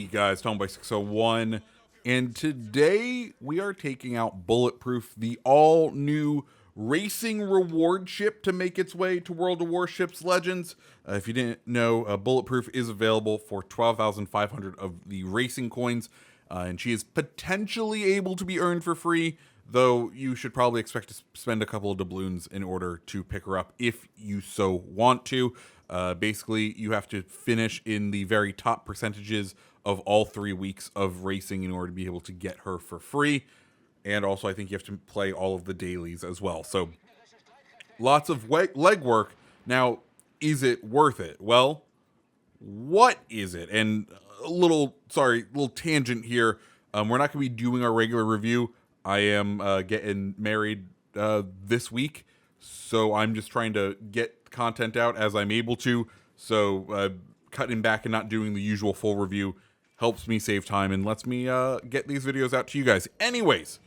Hey guys, Tom by 601, and today we are taking out Bulletproof, the all-new racing reward ship to make its way to World of Warships Legends. If you didn't know, Bulletproof is available for 12,500 of the racing coins, and she is potentially able to be earned for free, though you should probably expect to spend a couple of doubloons in order to pick her up if you so want to. Basically, you have to finish in the very top percentages of all 3 weeks of racing in order to be able to get her for free. And also, I think you have to play all of the dailies as well. So, lots of legwork. Now, is it worth it? Well, what is it? And a little tangent here. We're not going to be doing our regular review. I am getting married this week, so I'm just trying to get content out as I'm able to. So cutting back and not doing the usual full review helps me save time and lets me get these videos out to you guys. Anyways,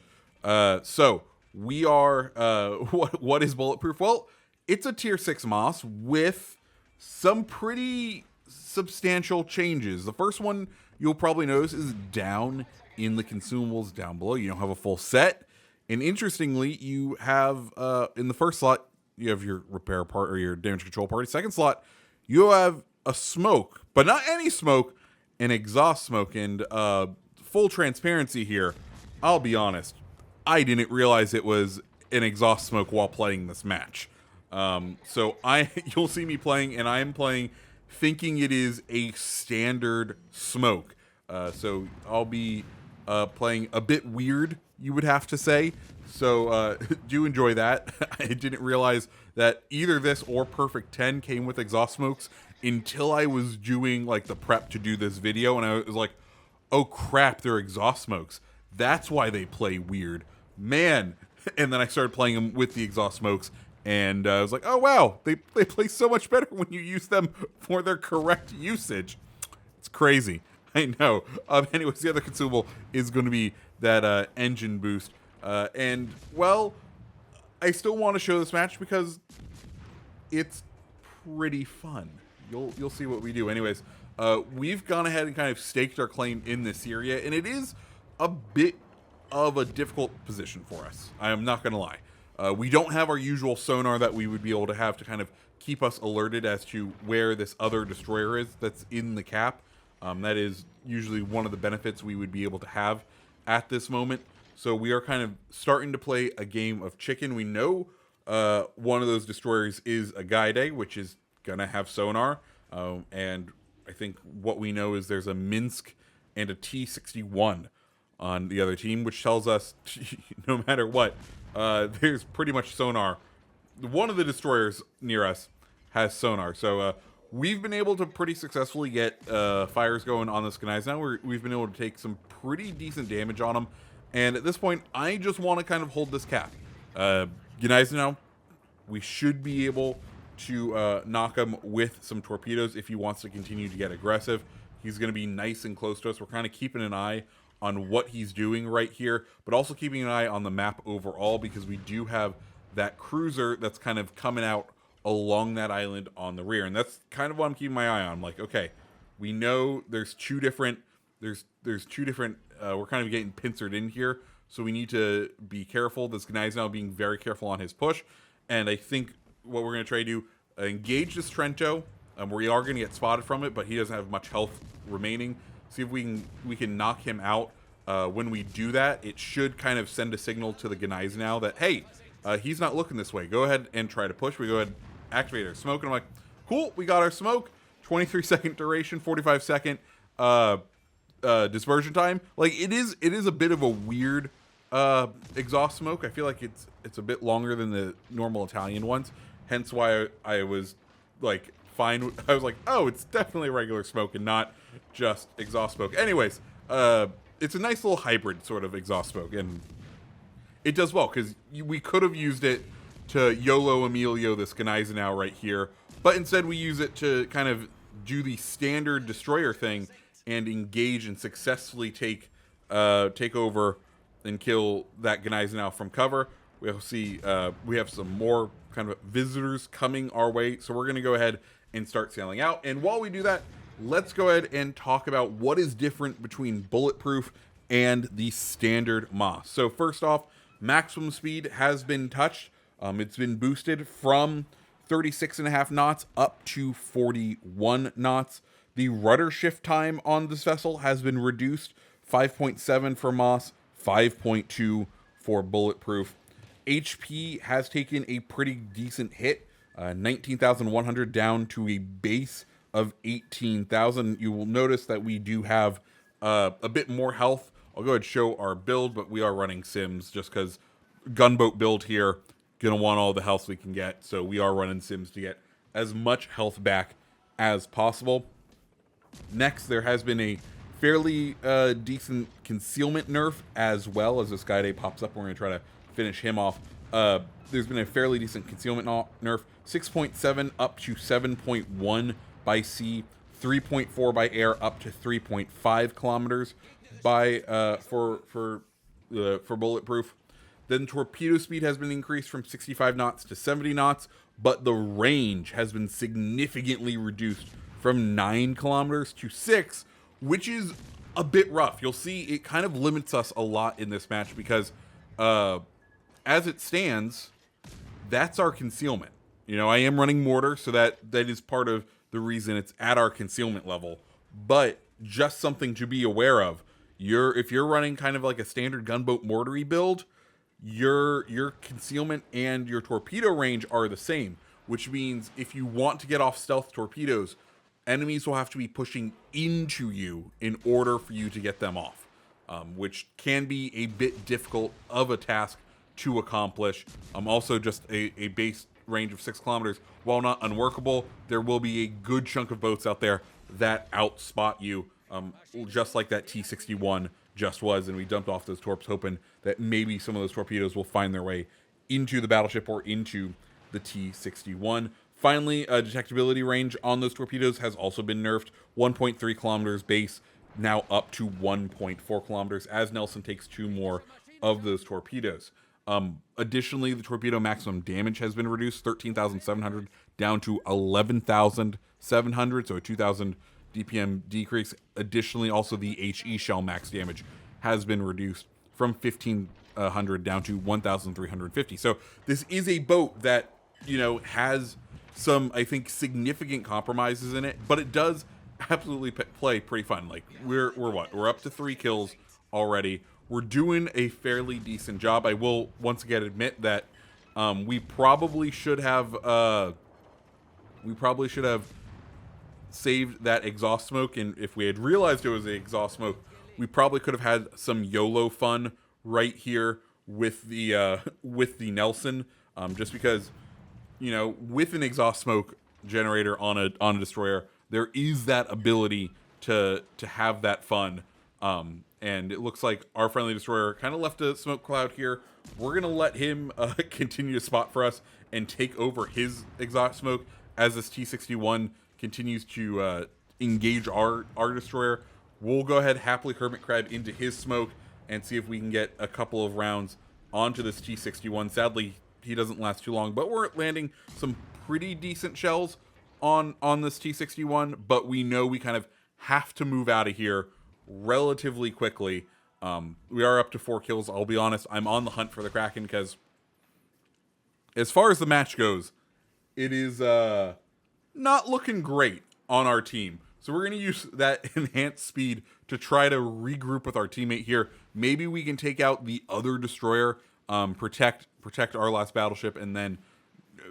so we are what is Bulletproof? Well, it's a tier 6 Moss with some pretty substantial changes. The first one you'll probably notice is down in the consumables down below. You don't have a full set. And interestingly, you have in the first slot, you have your repair part or your damage control party. Second slot, you have a smoke, but not any smoke, an exhaust smoke. And full transparency here, I'll be honest, I didn't realize it was an exhaust smoke while playing this match. So you'll see me playing, and I am playing thinking it is a standard smoke. So I'll be playing a bit weird, you would have to say. So do enjoy that. I didn't realize that either this or Perfect 10 came with exhaust smokes until I was doing like the prep to do this video, and I was like, oh crap, they're exhaust smokes. That's why they play weird, man. And then I started playing them with the exhaust smokes, and I was like, oh wow, they play so much better when you use them for their correct usage. It's crazy. I know. Anyways, the other consumable is going to be that engine boost. And, well, I still want to show this match because it's pretty fun. You'll see what we do. Anyways, we've gone ahead and kind of staked our claim in this area, and it is a bit of a difficult position for us. I am not going to lie. We don't have our usual sonar that we would be able to have to kind of keep us alerted as to where this other destroyer is that's in the cap. That is usually one of the benefits we would be able to have at this moment. So we are kind of starting to play a game of chicken. We know one of those destroyers is a Gaide, which is going to have sonar. And I think what we know is there's a Minsk and a T-61 on the other team, which tells us no matter what, there's pretty much sonar. One of the destroyers near us has sonar. So we've been able to pretty successfully get fires going on this Gneiss. Now we've been able to take some pretty decent damage on them. And at this point, I just want to kind of hold this cap. Gneiss now, we should be able to knock him with some torpedoes if he wants to continue to get aggressive. He's going to be nice and close to us. We're kind of keeping an eye on what he's doing right here, but also keeping an eye on the map overall because we do have that cruiser that's kind of coming out along that island on the rear, and that's kind of what I'm keeping my eye on. I'm like, okay, we know there's two different we're kind of getting pincered in here, so we need to be careful. This guy's now being very careful on his push, and I think what we're going to try to do, engage this Trento. We are going to get spotted from it, but he doesn't have much health remaining. See if we can knock him out. When we do that, it should kind of send a signal to the Gneiss now that, hey, he's not looking this way. Go ahead and try to push. We go ahead and activate our smoke, and I'm like, cool, we got our smoke. 23-second duration, 45-second dispersion time. Like, it is a bit of a weird exhaust smoke. I feel like it's a bit longer than the normal Italian ones, hence why I was like fine. I was like, oh, it's definitely regular smoke and not just exhaust smoke. Anyways, it's a nice little hybrid sort of exhaust smoke, and it does well because we could have used it to YOLO Emilio this Gneiss now right here, but instead we use it to kind of do the standard destroyer thing and engage and successfully take over and kill that Gneiss now from cover. We'll see we have some more kind of visitors coming our way, so we're going to go ahead and start sailing out. And while we do that, let's go ahead and talk about what is different between Bulletproof and the standard Moss. So first off, maximum speed has been touched. It's been boosted from 36.5 knots up to 41 knots. The rudder shift time on this vessel has been reduced 5.7 for Moss, 5.2 for Bulletproof. HP has taken a pretty decent hit, 19,100 down to a base of 18,000. You will notice that we do have a bit more health. I'll go ahead and show our build, but we are running Sims just because gunboat build here, gonna want all the health we can get. So we are running Sims to get as much health back as possible. Next, there has been a fairly decent concealment nerf as well. As this guy day pops up, we're going to try to finish him off. There's been a fairly decent concealment nerf, 6.7 up to 7.1 by sea, 3.4 by air up to 3.5 kilometers by for Bulletproof. Then torpedo speed has been increased from 65 knots to 70 knots, but the range has been significantly reduced from 9 kilometers to 6, which is a bit rough. You'll see it kind of limits us a lot in this match because as it stands, that's our concealment. You know, I am running mortar, so that is part of the reason it's at our concealment level. But just something to be aware of. If you're running kind of like a standard gunboat mortary build, your concealment and your torpedo range are the same, which means if you want to get off stealth torpedoes, enemies will have to be pushing into you in order for you to get them off, which can be a bit difficult of a task to accomplish. Also, just a base range of 6 kilometers, while not unworkable, there will be a good chunk of boats out there that outspot you, just like that T-61 just was, and we dumped off those torps hoping that maybe some of those torpedoes will find their way into the battleship or into the T-61. Finally, detectability range on those torpedoes has also been nerfed, 1.3 kilometers base, now up to 1.4 kilometers, as Nelson takes 2 more of those torpedoes. Additionally, the torpedo maximum damage has been reduced, 13,700 down to 11,700, so a 2,000 DPM decrease. Additionally, also the HE shell max damage has been reduced from 1,500 down to 1,350. So this is a boat that, you know, has some, I think, significant compromises in it, but it does absolutely play pretty fun. Like, we're what? We're up to 3 kills already. We're doing a fairly decent job. I will once again admit that we probably should have saved that exhaust smoke, and if we had realized it was the exhaust smoke, we probably could have had some YOLO fun right here with the Nelson, just because, you know, with an exhaust smoke generator on a destroyer, there is that ability to have that fun. And it looks like our friendly destroyer kind of left a smoke cloud here. We're gonna let him continue to spot for us and take over his exhaust smoke as this T-61 continues to engage our destroyer. We'll go ahead, happily hermit crab into his smoke and see if we can get a couple of rounds onto this T-61. Sadly, he doesn't last too long, but we're landing some pretty decent shells on this T-61, but we know we kind of have to move out of here relatively quickly. We are up to 4 kills. I'll be honest, I'm on the hunt for the Kraken because as far as the match goes, it is not looking great on our team. So we're going to use that enhanced speed to try to regroup with our teammate here. Maybe we can take out the other destroyer, protect our last battleship, and then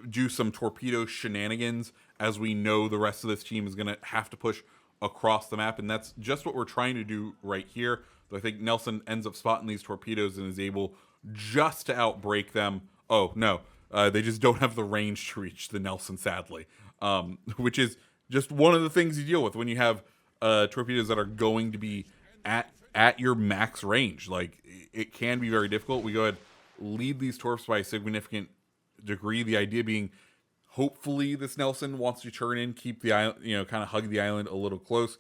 do some torpedo shenanigans, as we know the rest of this team is going to have to push across the map, and that's just what we're trying to do right here. But I think Nelson ends up spotting these torpedoes and is able just to outbreak them. Oh, no. They just don't have the range to reach the Nelson, sadly, which is just one of the things you deal with when you have torpedoes that are going to be at your max range. Like, it can be very difficult. We go ahead, lead these torps by a significant degree. The idea being, hopefully this Nelson wants to turn in, keep the island, you know, kind of hug the island a little close.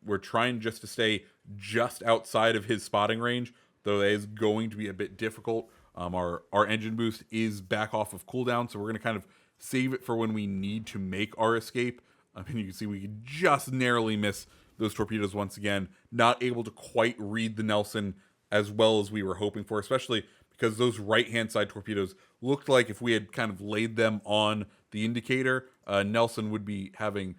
We're trying just to stay just outside of his spotting range, though that is going to be a bit difficult. Our engine boost is back off of cooldown, so we're going to kind of save it for when we need to make our escape. I mean, you can see we could just narrowly miss those torpedoes once again. Not able to quite read the Nelson as well as we were hoping for, especially because those right-hand side torpedoes looked like if we had kind of laid them on the indicator, Nelson would be having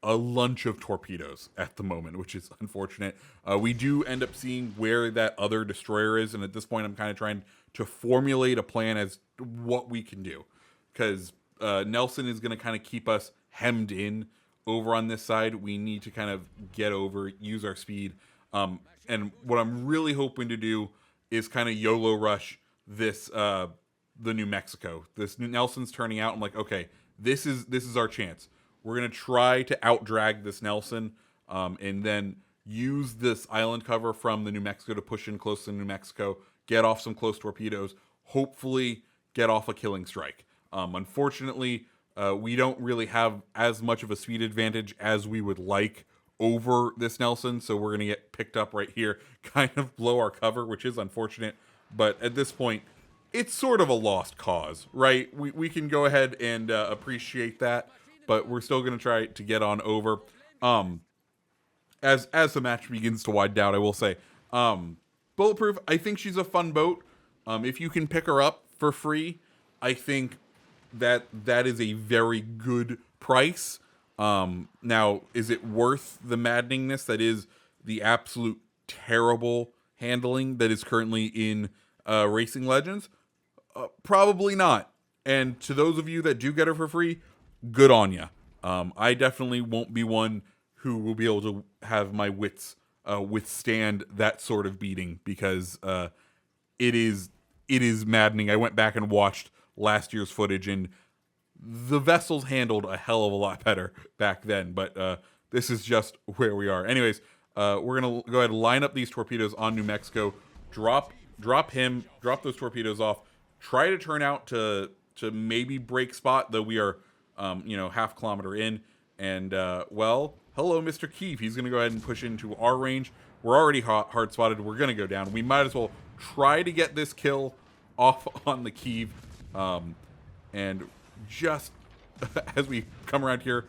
a lunch of torpedoes at the moment, which is unfortunate. We do end up seeing where that other destroyer is, and at this point, I'm kind of trying to formulate a plan as to what we can do, because Nelson is going to kind of keep us hemmed in over on this side. We need to kind of get over, use our speed, and what I'm really hoping to do is kind of YOLO rush this the New Mexico. This Nelson's turning out. I'm like, okay, this is our chance. We're going to try to outdrag this Nelson, and then use this island cover from the New Mexico to push in close to New Mexico, get off some close torpedoes, hopefully get off a killing strike. Unfortunately, we don't really have as much of a speed advantage as we would like over this Nelson, so we're going to get picked up right here, kind of blow our cover, which is unfortunate. But at this point, it's sort of a lost cause, right? We can go ahead and appreciate that, but we're still going to try to get on over. As the match begins to wind down, I will say, Bulletproof, I think she's a fun boat. If you can pick her up for free, I think that is a very good price. Now, is it worth the maddeningness that is the absolute terrible handling that is currently in Racing Legends? Probably not. And to those of you that do get her for free, good on ya. I definitely won't be one who will be able to have my wits withstand that sort of beating, because it is maddening. I went back and watched last year's footage, and the vessels handled a hell of a lot better back then, but this is just where we are. Anyways, we're gonna go ahead and line up these torpedoes on New Mexico, drop those torpedoes off, try to turn out to maybe break spot, though we are half kilometer in, and well, hello Mr. Keeve. He's gonna go ahead and push into our range. We're already hard spotted. We're gonna go down. We might as well try to get this kill off on the Keeve, and just as we come around here,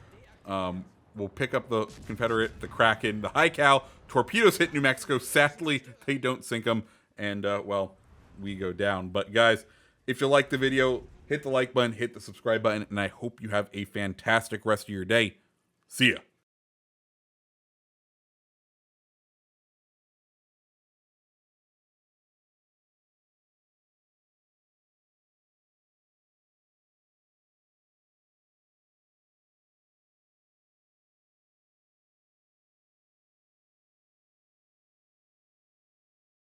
we'll pick up the Confederate, the Kraken, the High Cal. Torpedoes hit New Mexico. Sadly, they don't sink them, and well, we go down. But guys, if you like the video, hit the like button, hit the subscribe button, and I hope you have a fantastic rest of your day. See ya.